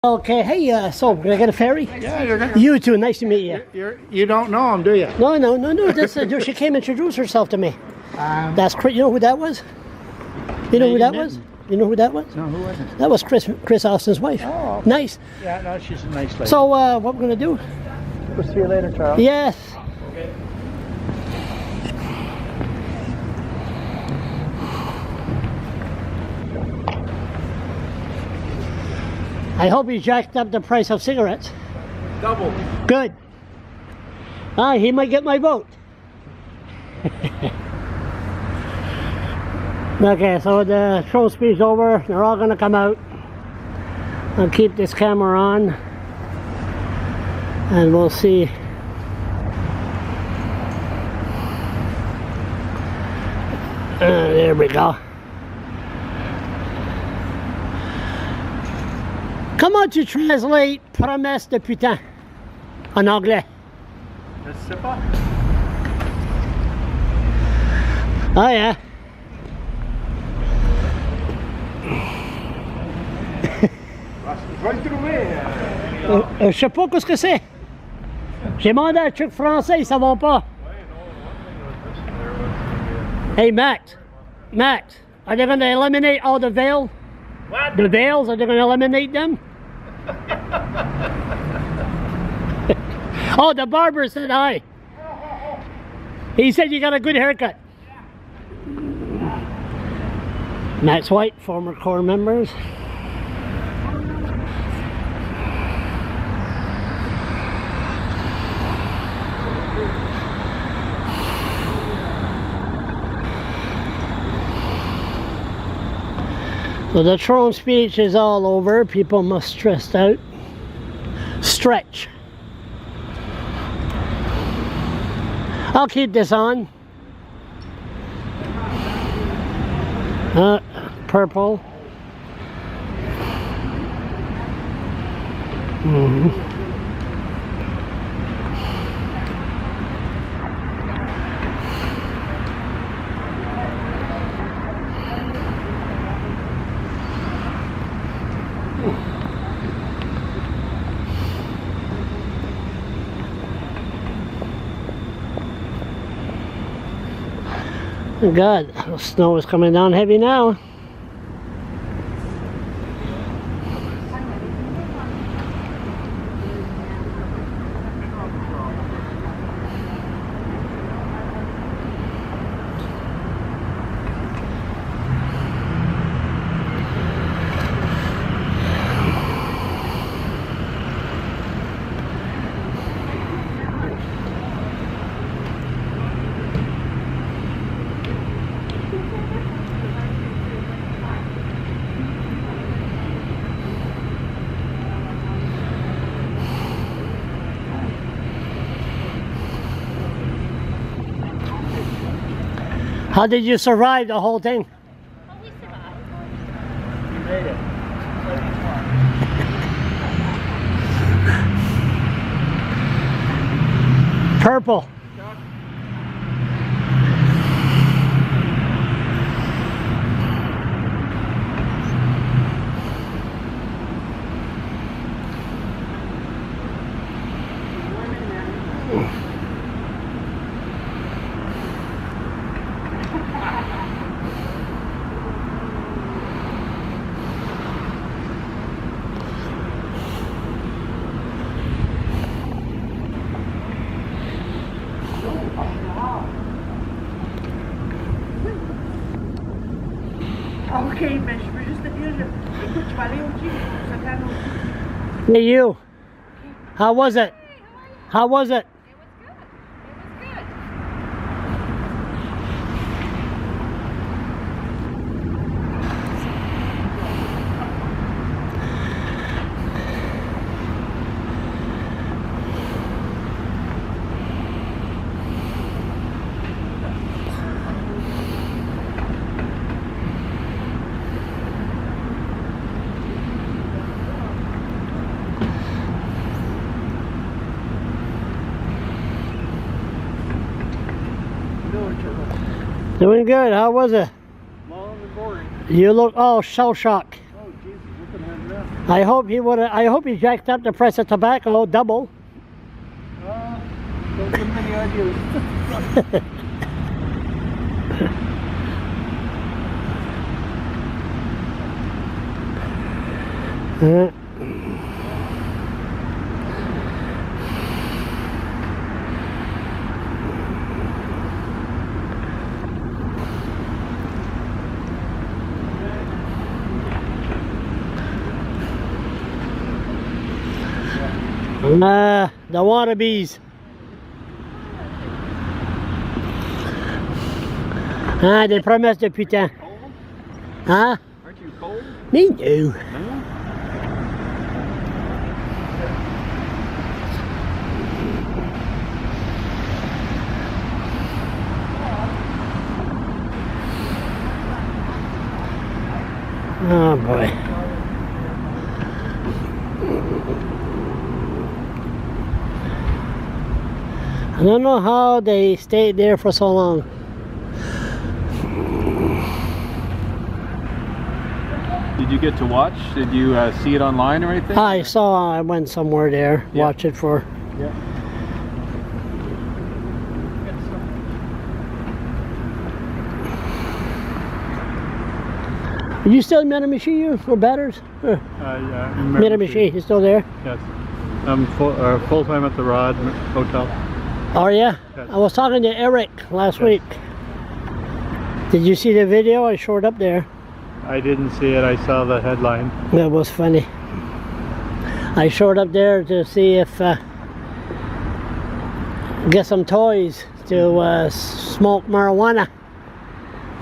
Okay, hey, so can I get a ferry? Yeah, you're gonna. You too, nice to meet you. You don't know him, do you? No, she came and introduced herself to me. That's Chris, you know who that was? You know who that was? You know who that was? No, who was it? That was Chris Austin's wife. Oh. Nice. Yeah, no, she's a nice lady. So, what we're gonna do? We'll see you later, Charles. Yes. Okay. I hope he jacked up the price of cigarettes. Double. Good. He might get my vote. Okay, so the show speed's over. They're all gonna come out. I'll keep this camera on and we'll see. There we go. Comment tu translate promesse de putain en anglais? Je sais pas. Oh yeah. Je vais le trouver. Je sais pas qu'est-ce que c'est. J'ai demandé à un truc français, ils ne savent pas. Hey Matt, are they going to eliminate all the veil? What? The veils, are they going to eliminate them? Oh, the barber said hi. He said you got a good haircut. Max White, former Corps members. So the throne speech is all over. People must stretch out. Stretch. I'll keep this on. Purple. God, the snow is coming down heavy now. How did you survive the whole thing? Oh, we survived. You made it. Purple. Ok, mais je veux juste te dire, écoute, je vais aller au gym, je vais aller au gym. Hey you. How was it? How was it? Doing good. How was it? Long and boring. You look all shell shocked. Oh, Jesus, look at him now. I hope he would. I hope he jacked up the price of tobacco double. Don't give him any ideas. The wannabes. Ah, des promesses de putain. Huh? Aren't you cold? Me no. No? Oh boy. I don't know how they stayed there for so long. Did you get to watch? Did you see it online or anything? I went somewhere there, Yeah. watch it for. Yeah. Are you still in Miramichi or Batters? Yeah. Miramichi, you still there? Yes. I'm full time at the Rod Hotel. Oh yeah? Yes. I was talking to Eric last Yes. week. Did you see the video? I showed up there. I didn't see it. I saw the headline. That was funny. I showed up there to see if get some toys to smoke marijuana.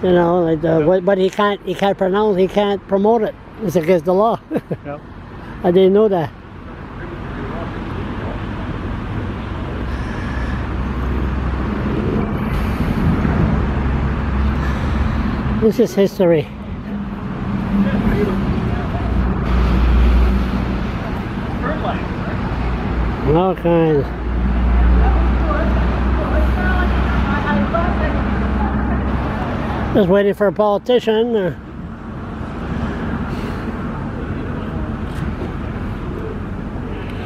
You know, like but he can't pronounce, he can't promote it. It's against the law. Yep. I didn't know that. This is history. All kinds. Just waiting for a politician.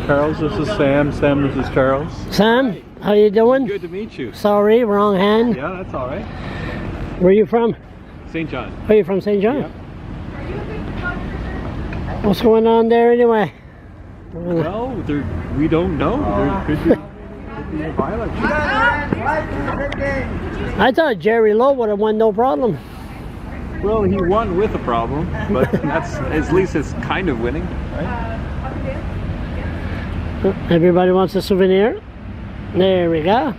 Charles, this is Sam. Sam, this is Charles. Sam, how you doing? Good to meet you. Sorry, wrong hand. Yeah, that's all right. Where are you from? St. John. Are you from St. John? Yeah. What's going on there anyway? Well, we don't know. There could be a by-election. I thought Jerry Lowe would have won no problem. Well, he won with a problem, but that's at least it's kind of winning, right? Everybody wants a souvenir. There we go.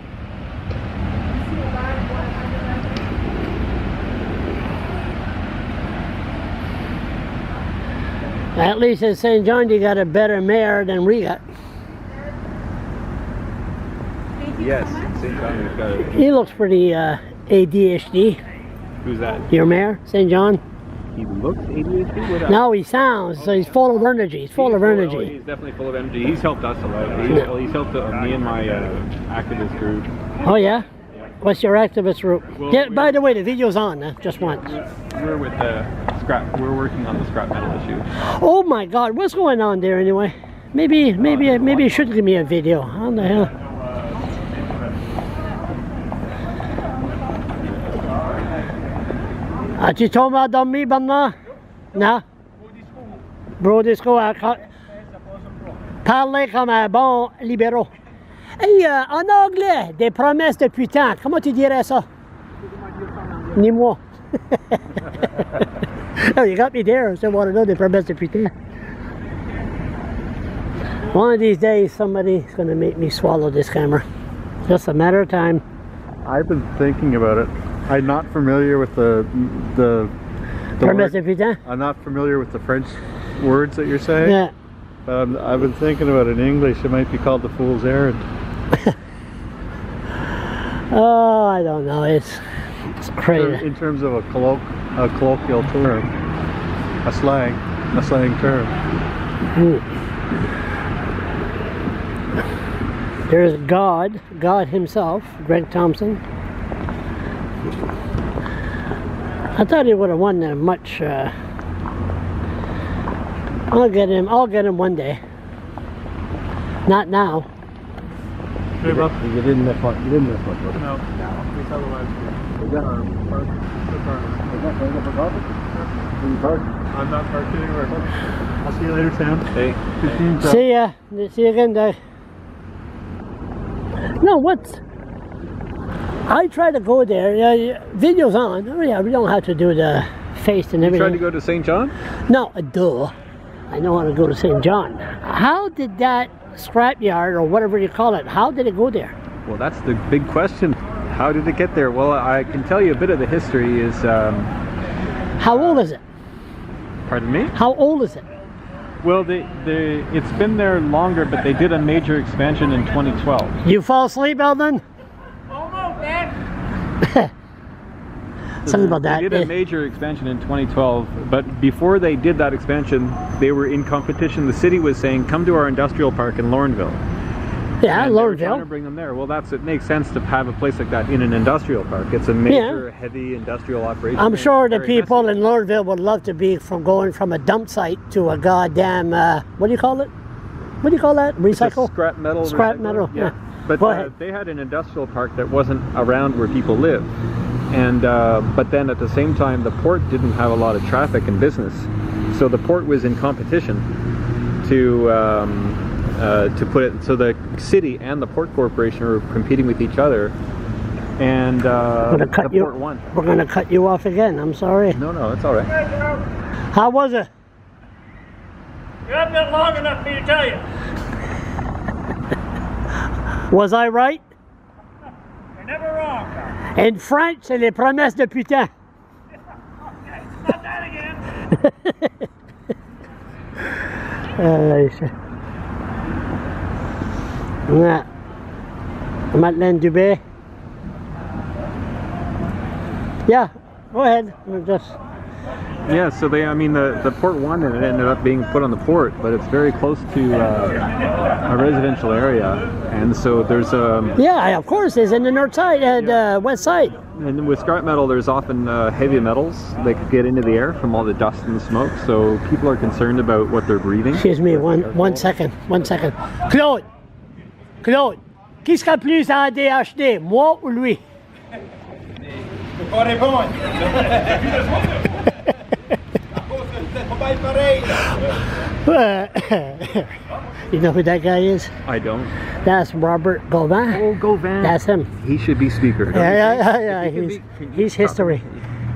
At least in St. John you got a better mayor than we got. Yes, St. John we've got it. He looks pretty ADHD. Who's that? Your mayor, St. John? He looks ADHD? What else? No, he sounds. So he's full of energy. He's full of energy. He's definitely full of energy. He's helped us a lot. He's helped me and my activist group. Oh yeah? What's your activist route? Well, Yeah. By the way, the video's on. Just once. We're with scrap. We're working on the scrap metal issue. Oh my God! What's going on there anyway? Maybe you should give me a video. How the hell? As-tu tombé endormi, Bernard? Non? Brodisco, parlez comme un bon libéraux. Hey, en anglais, des promesses de putain. Comment tu dirais ça? Ni moi. Oh, you got me there. I still want to know des promesses de putain. One of these days, somebody's going to make me swallow this camera. Just a matter of time. I've been thinking about it. I'm not familiar with the Promesse de word. putain? I'm not familiar with the French words that you're saying. Yeah. But I've been thinking about it in English. It might be called the fool's errand. Oh, I don't know. It's crazy. In terms of a colloquial term, a slang term. There's God himself, Greg Thompson. I thought he would have won a much I'll get him. I'll get him one day. Not now. Hey, Bob. You didn't miss one. You didn't miss one. No. It's otherwise good. We got our park. I'm not parked anywhere. I'll see you later, Sam. Hey. See ya. See you again, Doug. No, what? I try to go there. Video's on. Oh yeah, we don't have to do the face and You everything. tried to go to St. John? No, duh. I don't want to go to St. John. How did that scrapyard or whatever you call it? How did it go there? Well, that's the big question. How did it get there? Well, I can tell you a bit of the history is... How old is it? Pardon me? How old is it? Well, it's been there longer, but they did a major expansion in 2012. You fall asleep, Eldon? Almost, Dad. Something about that. They did a major expansion in 2012, but before they did that expansion, they were in competition. The city was saying, come to our industrial park in Lorneville. Yeah, And they were trying to Lorneville. bring them there. Well, it makes sense to have a place like that in an industrial park. It's a major, heavy industrial operation. I'm sure the Very people messy. in Lorneville would love to be going from a dump site to a goddamn, what do you call it? What do you call that? It's a Recycle? scrap metal. Scrap recycler. metal, yeah. But Go ahead. they had an industrial park that wasn't around where people live. And but then at the same time, the port didn't have a lot of traffic and business. So the port was in competition to put it, so the city and the port corporation were competing with each other, and the port won. We're going to cut you off again. I'm sorry. No, it's all right. How was it? You haven't been long enough for me to tell you. Was I right? You're never wrong, Carl. In French, c'est les promesses de putain. Not that again. Yeah. Madeleine Dubé. Yeah, go ahead. Yeah, so the port won, and it ended up being put on the port, but it's very close to a residential area, and so there's Yeah, of course, it's in the north side, west side. and with scrap metal, there's often heavy metals that could get into the air from all the dust and smoke, so people are concerned about what they're breathing. Excuse me, one second. Claude, qui sera plus en DHD, moi ou lui? Je peux pas répondre. Pas pareil. You know who that guy is? I don't. That's Robert Gauvin. Oh, go Van. That's him. He should be speaker. don't you Yeah. think? He's history.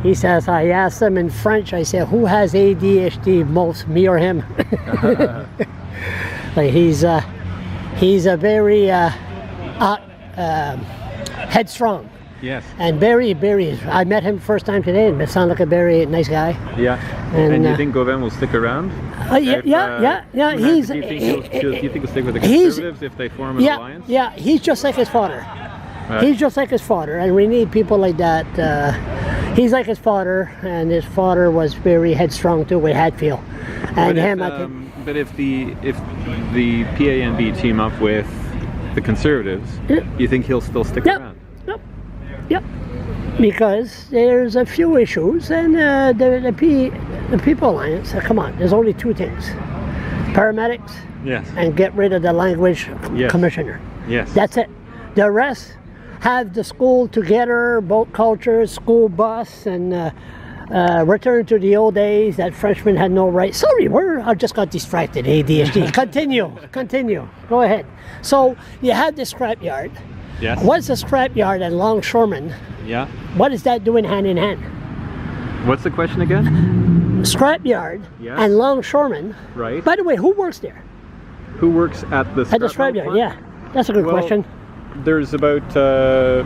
He says, I asked him in French, I said, who has ADHD most, me or him? Like he's a very headstrong. Yes. And Barry, I met him first time today, and it sounded like a very nice guy. Yeah. And you think Gauvin will stick around? Yeah. Do you think he'll stick with the Conservatives if they form an alliance? Yeah, he's just like his father. Right. He's just like his father, and we need people like that. He's like his father, and his father was very headstrong too with Hatfield. And But if the PANB team up with the Conservatives, you think he'll still stick around? Yep. Because there's a few issues, and the People Alliance. Come on, there's only two things: paramedics, Yes. and get rid of the language Yes. commissioner. Yes. That's it. The rest, have the school together, boat culture, school bus, and return to the old days that Frenchmen had no right. Sorry, I just got distracted. ADHD. Continue. Go ahead. So you have this scrapyard. Yes. What's the scrapyard and longshoreman? Yeah. What is that doing hand in hand? What's the question again? Scrapyard Yes. and longshoreman. Right. By the way, who works there? Who works at the At the scrapyard, yeah. That's a good question. There's about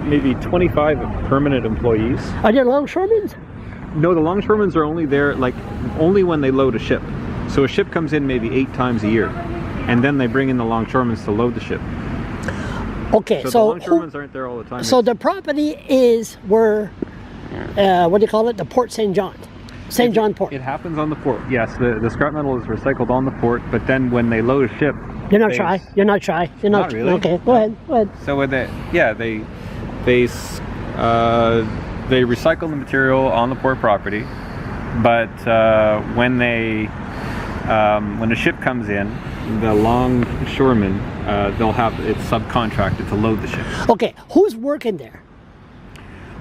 maybe 25 permanent employees. Are there longshoremen? No, the longshoremen are only there only when they load a ship. So a ship comes in maybe 8 times a year, and then they bring in the longshoremen to load the ship. Okay, So the so longshoremen aren't there all the time. So the property is where, what do you call it? The Port St. John. St. John Port. It happens on the port. Yes, the scrap metal is recycled on the port, but then when they load a ship, You're not shy. You're not really. Okay, go ahead. So when they recycle the material on the port property, but when they when a ship comes in, the longshoremen, they'll have it subcontracted to load the ship. Okay, who's working there?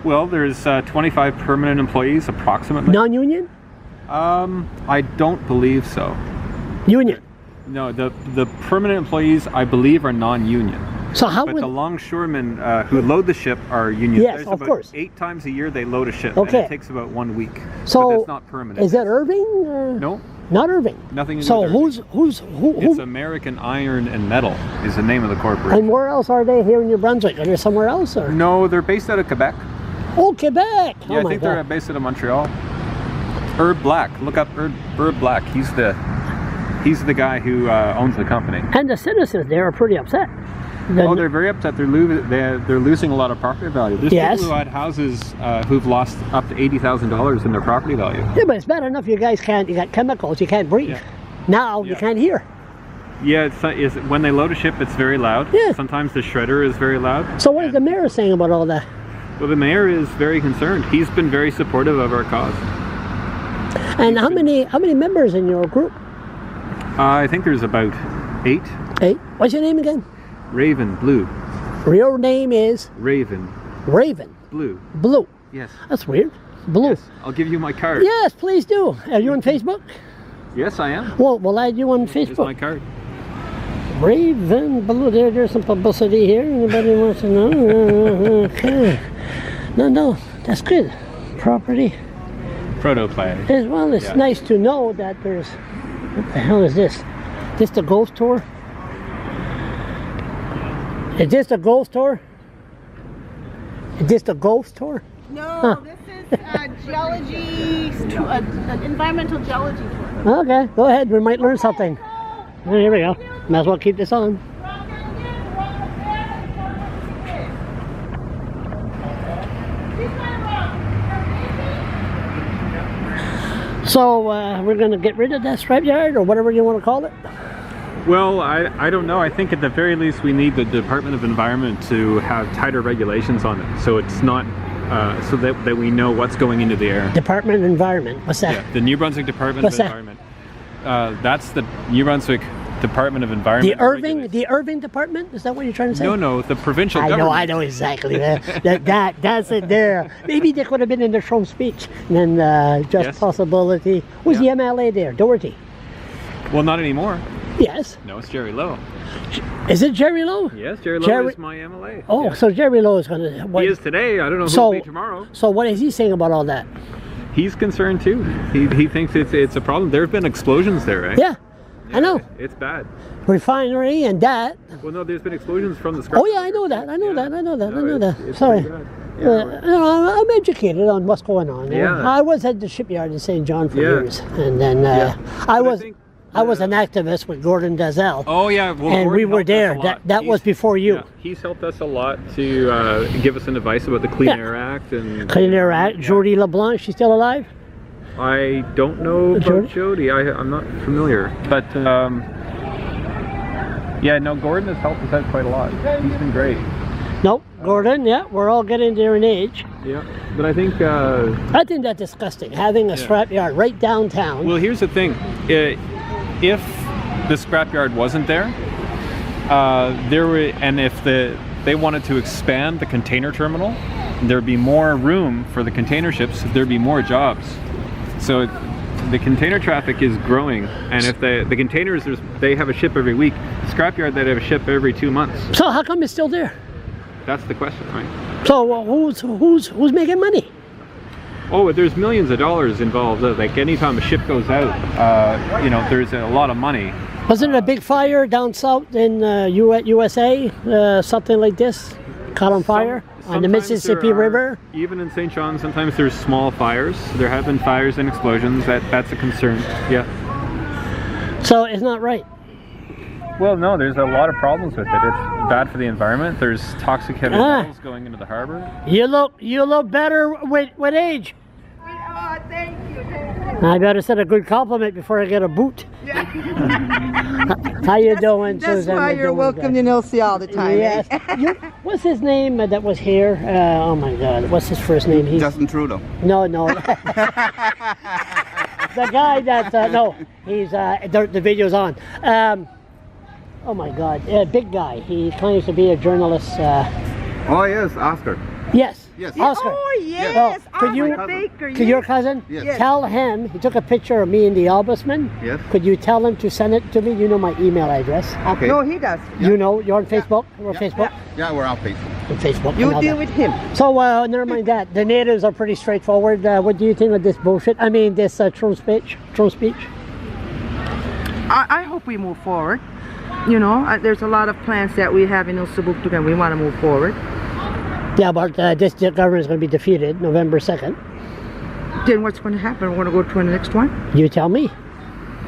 Well, there's 25 permanent employees approximately. Non-union? I don't believe so. Union. No, the permanent employees, I believe, are non-union. So how But would... the longshoremen who load the ship are union. Yes, There's of about course. 8 times a year they load a ship, Okay. and it takes about 1 week. So but it's not permanent. is that Irving? Or? No, Not Irving. nothing to do So with Irving. who It's American Iron and Metal is the name of the corporation. and where else are they here in New Brunswick? Are they somewhere else? Or? No, they're based out of Quebec. Oh, Quebec. Yeah, Oh I my think God. they're based out of Montreal. Herb Black. Look up Herb Black. He's the guy who owns the company. And the citizens there are pretty upset. Oh, they're very upset. They're losing a lot of property value. There's Yes. people who had houses who've lost up to $80,000 in their property value. Yeah, but it's bad enough you guys can't, you got chemicals, you can't breathe. Yeah. Now you Yeah. can't hear. Yeah, it's when they load a ship, it's very loud. Yeah. Sometimes the shredder is very loud. So what is the mayor saying about all that? Well, the mayor is very concerned. He's been very supportive of our cause. And how many members in your group? I think there's about 8. 8. What's your name again? Raven Blue. Your name is Raven Raven Blue. Blue. Yes. That's weird. Blue. Yes. I'll give you my card. Yes, please do. Are you on Facebook? Yes, I am. Well, we'll add you on Here's my Facebook. card. Raven Blue. There's some publicity here. Anybody wants to know? Okay. No, that's good. Property. Protoplan. As well, it's Yeah. nice to know that there's... What the hell is this? This the ghost tour? Is this the ghost tour? Is this the ghost tour? No, this is geology, an environmental geology tour. Okay, go ahead. We might learn something. Oh, here we go. Might as well keep this on. So we're going to get rid of that scrapyard or whatever you want to call it. Well, I don't know. I think at the very least we need the Department of Environment to have tighter regulations on it, so it's not so that we know what's going into the air. Department of Environment. What's that? Yeah, the New Brunswick Department What's of that? Environment. That's the New Brunswick Department of Environment. The Irving Department? Is that what you're trying to say? No, the provincial government. I know exactly. That's it there. Maybe they could have been in the Trump speech. And then just Yes. possibility. Who's Yeah. the MLA there? Doherty. Well, not anymore. Yes. No, it's Jerry Lowe. Is it Jerry Lowe? Yes, Jerry Lowe Jerry- is my MLA. Oh, Yeah. so Jerry Lowe is going to... He is today. I don't know who So- will be tomorrow. So what is he saying about all that? He's concerned too. He thinks it's a problem. There have been explosions there, right? Yeah, I know. It's bad. Refinery and that. Well, no, there's been explosions from the scrap. Oh yeah, I know that. I know Yeah. that. I know that. I No, know it's- that. it's Sorry. pretty bad. Yeah, No, I'm educated on what's going on. Yeah. I was at the shipyard in St. John for Yeah. years, and then Yeah. I But was think, I was an activist with Gordon Dazelle, Oh yeah, well, and we Gordon were helped us there. a lot. That was He's- before you. Yeah, he's helped us a lot to give us an advice about the Clean Yeah. Air Act and Clean Air Act. Yeah. Jody LeBlanc, she's still alive? I don't know about Jody. I'm not familiar, but yeah, no, Gordon has helped us out quite a lot. He's been great. Nope. Gordon, yeah, we're all getting there in age. Yeah, but I think. I think that's disgusting, having a scrapyard right downtown. Well, here's the thing: if the scrapyard wasn't there, and if they wanted to expand the container terminal, there'd be more room for the container ships. There'd be more jobs. So the container traffic is growing, and if the containers, they have a ship every week. Scrapyard, they'd have a ship every 2 months. So how come it's still there? That's the question, right? So who's making money? Oh, there's millions of dollars involved. Like anytime a ship goes out, there's a lot of money. Wasn't it a big fire down south in USA? Something like this? Caught on fire on the Sometimes Mississippi there are- River? Even in St. John, sometimes there's small fires. There have been fires and explosions. That's a concern. Yeah. So it's not right. Well, no, there's a lot of problems with it. It's bad for the environment. There's toxic heavy metals going into the harbor. You look better with age. Oh, thank you. I better set a good compliment before I get a boot. Yeah. How you doing, That's Susan? why you're welcome to NLC all the time. Yes. What's his name that was here? Oh my God, what's his first name? Justin Trudeau. No. the guy that no, he's the video's on. Oh my God, big guy. He claims to be a journalist. Oh yes, Oscar. Yes. Yes. Oscar. Oh, yes. could you, Oscar Baker. to your cousin? Yes. Tell him, he took a picture of me and the ombudsman. Yes. Could you tell him to send it to me? You know my email address. Okay. No, he does. You know, you're on Facebook? We're on Facebook? Yeah, we're on Facebook. On Facebook. You and all deal that. with him. So, never mind that. The natives are pretty straightforward. What do you think of this bullshit? I mean, this Trump speech? I hope we move forward. You know, there's a lot of plans that we have in Usubuktuk and we want to move forward. Yeah, but this government is going to be defeated November 2nd. Then what's going to happen? We're going to go to the next one? You tell me.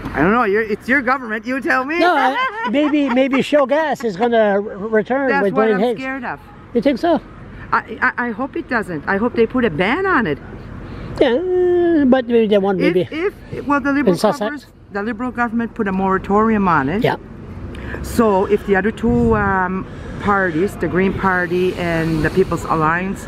I don't know. It's your government. You tell me. No, maybe Show Gas is going to return That's with what Dwayne I'm Higgs. scared of. You think so? I hope it doesn't. I hope they put a ban on it. Yeah, but maybe they want maybe. Well, the In Sussex? liberal government put a moratorium on it. Yeah. So if the other two parties, the Green Party and the People's Alliance,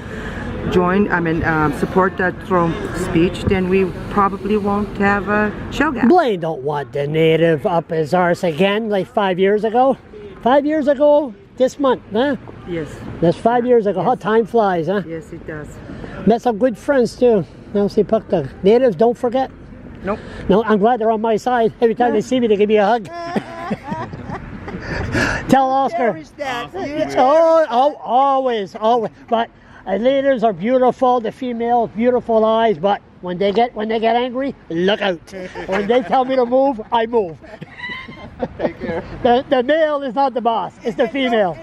support that Trump speech, then we probably won't have a shell gas. Blaine don't want the native up his arse again like 5 years ago. 5 years ago this month, huh? Yes, That's 5 years ago. How time flies, huh? yes, it does. Met some good friends too. Now see Pukta. Natives don't forget. Nope. No, I'm glad they're on my side. Every time they see me, they give me a hug. Tell Oscar. Always. But natives are beautiful. The females, beautiful eyes. But when they get angry, look out. When they tell me to move, I move. Take care. The male is not the boss. It's the female.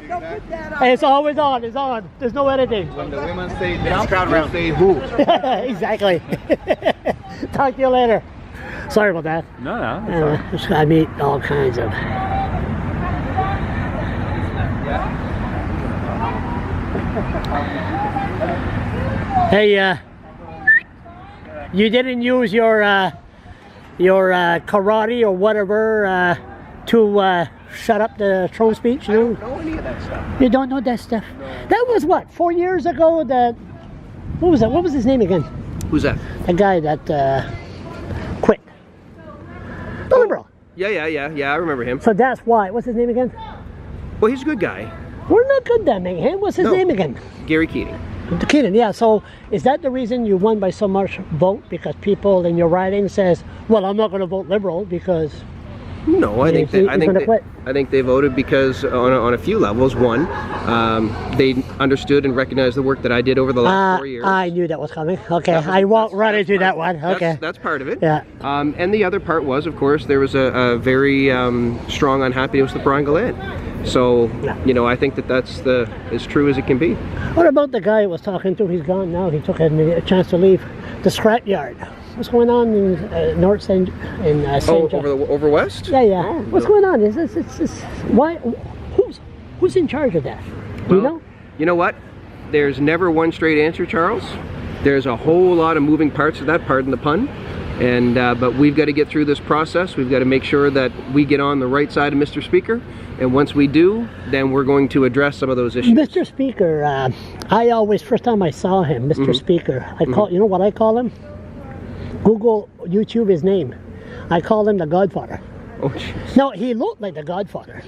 It's always on. It's on. There's no editing. When the women say jump, you say who? Exactly. Talk to you later. Sorry about that. No. I meet all kinds of. Hey, you didn't use your karate or whatever to shut up the Trump speech, you know? I don't know any of that stuff. You don't know that stuff? No. That was what, 4 years ago that, what was that? What was his name again? Who's that? The guy that quit. The liberal. Yeah, I remember him. So that's why. What's his name again? Well, he's a good guy. We're not good that man. What's his No. name again? Gary Keating. Keating, yeah. So is that the reason you won by so much vote? Because people in your riding says, well, I'm not going to vote liberal because... No, I think he's I gonna quit. think they voted because on a few levels. One, they understood and recognized the work that I did over the last 4 years. I knew that was coming. Okay, I won't run into that one. Okay. That's part of it. Yeah. And the other part was, of course, there was a very strong unhappiness with Brian Gallant. So, Yeah. you know, I think that's as true as it can be. What about the guy I was talking to? He's gone now. He took a chance to leave the scrapyard. What's going on in North St. St. John? Over west? Yeah. Oh, What's going on? Is this why? Who's in charge of that? Do you Well, know? You know what? There's never one straight answer, Charles. There's a whole lot of moving parts to that, pardon the pun. And but we've got to get through this process. We've got to make sure that we get on the right side of Mr. Speaker. And once we do, then we're going to address some of those issues. Mr. Speaker, first time I saw him, mister Mm-hmm. Speaker, you know what I call him? Google, YouTube his name. I call him the Godfather. Oh, jeez. No, he looked like the Godfather.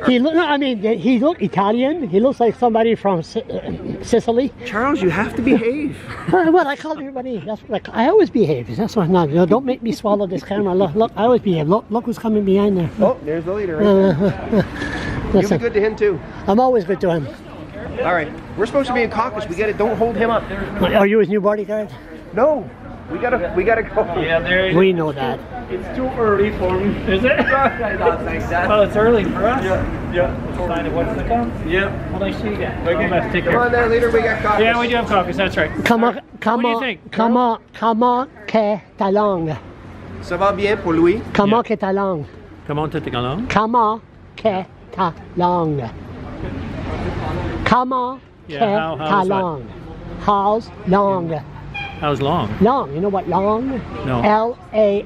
He looked Italian. He looks like somebody from Sicily. Charles, you have to behave. Well, I call everybody. That's what I always behave. That's what not. Don't make me swallow this camera. Look, I always behave. Look who's coming behind there. Oh, there's the leader. Right You'll be Listen, good to him too. I'm always good to him. All right, we're supposed to be in caucus. We got it. Don't hold him up. Are you his new bodyguard? No, we gotta go. Yeah, there it We know that. It's too early for me, is it? Well, it's early for us. Yeah. Sign of what's to come. Yeah. Well, I see that. Okay. Let's take Come care. on there, leader. We got caucus. Yeah, we do have caucus. That's right. Come on, What do you think? comment que ta langue. Ça va bien pour lui. Comment que ta langue. Comment tu t'es Comment que ta langue. Comment que Yeah, ta how's what? langue. How's long? How's long? Long. You know what long? No. Langue.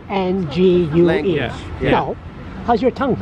Language. Yeah. Yeah. No. How's your tongue?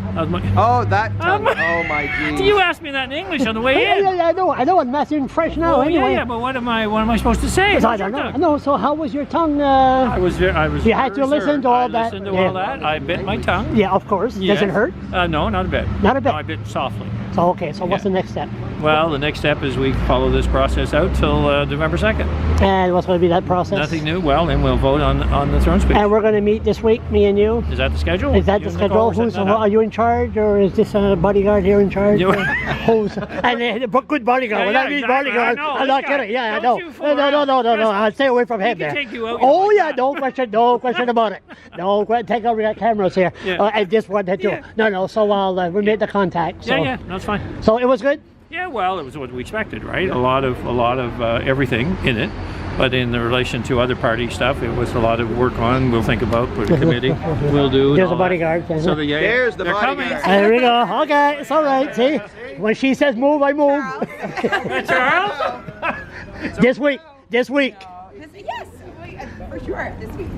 Oh, that tongue. Oh my geez. You asked me that in English on the way in. I know. I'm messaging French now. Oh, anyway. yeah, but what am I supposed to say? I don't know. No, so how was your tongue? I was. You had to listen to all that. I listened to all that. I bit my tongue. Yeah, of course. Yes. Does it hurt? No, not a bit. Not a bit? No, I bit softly. So, okay, so what's the next step? Well, the next step is we follow this process out till November 2nd. And what's going to be that process? Nothing new. Well, then we'll vote on the throne speech. And we're going to meet this week, me and you. Is that the schedule? Is that the schedule? Are you in charge, or is this a bodyguard here in charge? Who's? And a good bodyguard. When I mean bodyguard, I'm not kidding. Yeah, I know. No. I'll stay away from him there. Oh yeah, no question about it. No, take over your cameras here. And this one too. Yeah. No. So we made the contact. So. Yeah, that's fine. So it was good. Yeah, well, it was what we expected, right? A lot of everything in it, but in the relation to other party stuff, it was a lot of work on. We'll think about, put a committee. We'll do. There's a bodyguard. So There's the bodyguard. Coming. There we go. Okay, it's all right. See, when she says move, I move. Charles. This week. Yes, for sure, this week.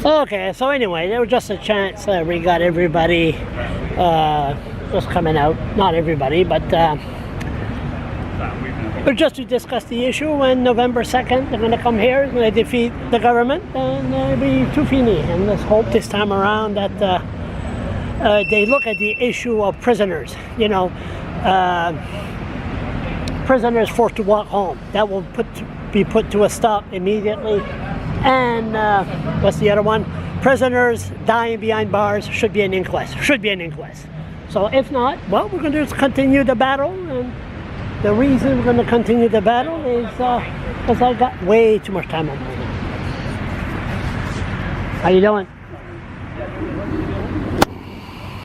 Okay, so anyway, there was just a chance we got everybody just coming out. Not everybody, but just to discuss the issue. When November 2nd, they're going to come here, they're going to defeat the government, and it'll be tout fini. And let's hope this time around that they look at the issue of prisoners. You know, prisoners forced to walk home. That will be put to a stop immediately. And what's the other one? Prisoners dying behind bars. Should be an inquest. So if not, well, we're going to just continue the battle. And the reason we're going to continue the battle is because I got way too much time on my hands. How you doing?